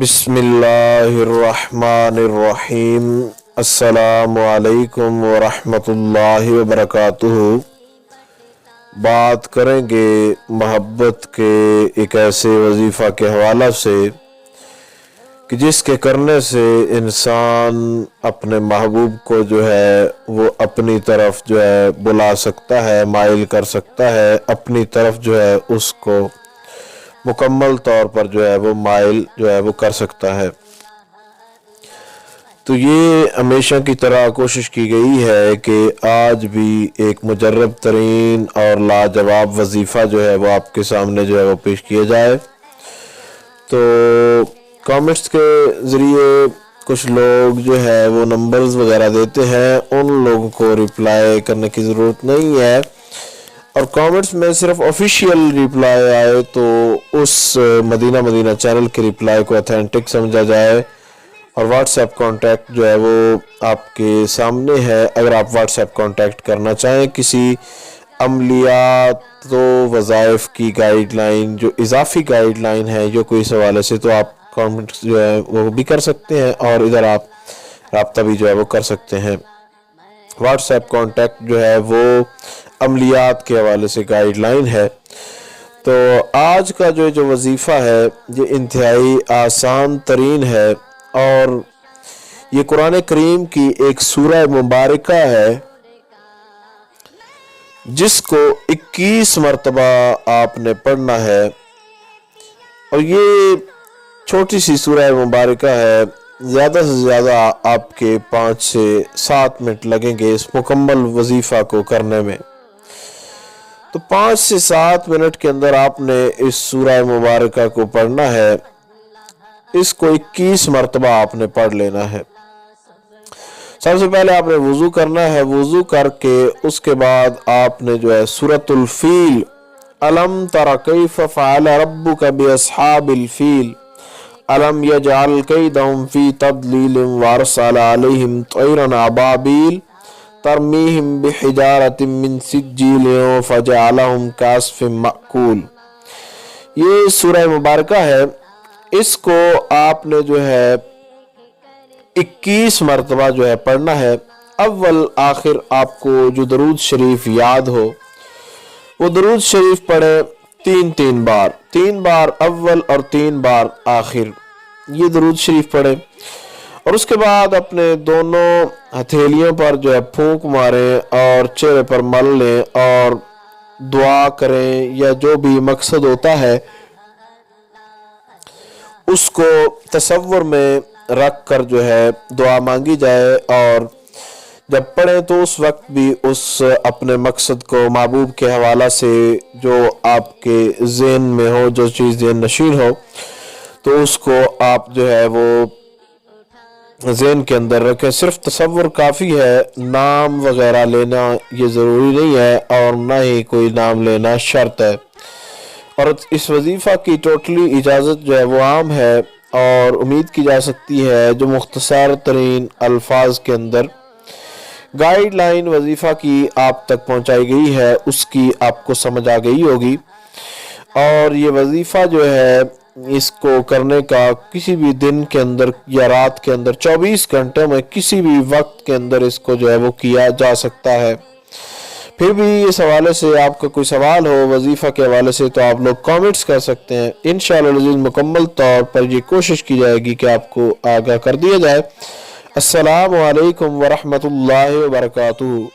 बिस्मिल्लाहिर्रहमानिर्रहीम। अस्सलामु अलैकुम वरहमतुल्लाहि वबरकातुहू। बात करेंगे मोहब्बत के एक ऐसे वजीफ़ा के हवाला से कि जिसके करने से इंसान अपने महबूब को जो है वो अपनी तरफ जो है बुला सकता है, माइल कर सकता है, अपनी तरफ जो है उसको मुकम्मल तौर पर जो है वो माइल जो है वो कर सकता है। तो ये हमेशा की तरह कोशिश की गई है कि आज भी एक मुजर्रब तरीन और लाजवाब वजीफ़ा जो है वो आपके सामने जो है वो पेश किया जाए। तो कमेंट्स के ज़रिए कुछ लोग जो है वो नंबर्स वगैरह देते हैं, उन लोगों को रिप्लाई करने की ज़रूरत नहीं है। और कमेंट्स में सिर्फ ऑफिशियल रिप्लाई आए तो उस मदीना चैनल के रिप्लाई को ऑथेंटिक समझा जाए। और व्हाट्सएप कांटेक्ट जो है वो आपके सामने है। अगर आप व्हाट्सएप कांटेक्ट करना चाहें किसी अमलियात तो वज़ाइफ की गाइडलाइन जो इजाफी गाइडलाइन है जो कोई इस हवाले से, तो आप कमेंट्स जो है वो भी कर सकते हैं और इधर आप राब्ता भी जो है वो कर सकते हैं। व्हाट्सएप कांटेक्ट जो है वो अमलियात के हवाले से गाइडलाइन है। तो आज का जो वजीफ़ा है ये इंतहाई आसान तरीन है और ये कुरान करीम की एक सूरह मुबारका है जिसको 21 मरतबा आपने पढ़ना है। और ये छोटी सी सूरह मुबारका है, ज़्यादा से ज़्यादा आपके 5 से 7 मिनट लगेंगे इस मुकम्मल वजीफ़ा को करने में। तो 5 से 7 मिनट के अंदर आपने इस सूरह मुबारका को पढ़ना है। इसको 21 मरतबा आपने पढ़ लेना है। सबसे पहले आपने वुज़ू करना है। वुज़ू करके उसके बाद आपने जो है सूरतुल फील, अलम तरा कैफ़ फ़अल रब्बुका बिअस्हाबिल फील अलम यजअल कैदहुम फ़ी तदलील वअरसल अलैहिम तैरन अबाबील तरमीहिम बिहिजारतिम मिन सिज्जील फजअलहुम कास्फिम मअकूल। ये सूरह मुबारका है। इसको आपने जो है 21 मरतबा जो है पढ़ना है। अव्वल आखिर आपको जो दरूद शरीफ याद हो वो दरूद शरीफ पढ़े 3 बार, 3 बार अव्वल और 3 बार आखिर, ये दरूद शरीफ पढ़े। और उसके बाद अपने दोनों हथेलियों पर जो है फूंक मारें और चेहरे पर मल लें और दुआ करें या जो भी मकसद होता है उसको तसव्वुर में रख कर जो है दुआ मांगी जाए। और जब पढ़े तो उस वक्त भी उस अपने मकसद को महबूब के हवाला से जो आपके ज़हन में हो, जो चीज़ ज़हन नशीन हो, तो उसको आप जो है वो ज़हन के अंदर रखें। सिर्फ तसव्वुर काफ़ी है, नाम वगैरह लेना ये ज़रूरी नहीं है और ना ही कोई नाम लेना शर्त है। और इस वजीफ़ा की टोटली इजाज़त जो है वो आम है और उम्मीद की जा सकती है जो मुख्तसर तरीन अल्फाज के अंदर गाइडलाइन वजीफ़ा की आप तक पहुँचाई गई है उसकी आपको समझ आ गई होगी। और ये वजीफ़ा जो है इसको करने का किसी भी दिन के अंदर या रात के अंदर 24 घंटों में किसी भी वक्त के अंदर इसको जो है वो किया जा सकता है। फिर भी इस हवाले से आपका कोई सवाल हो वजीफ़ा के हवाले से तो आप लोग कमेंट्स कर सकते हैं। इंशाअल्लाह मुकम्मल तौर पर ये कोशिश की जाएगी कि आपको आगाह कर दिया जाए। अस्सलामु अलैकुम वरहमतुल्लाहि वबरकातुहू।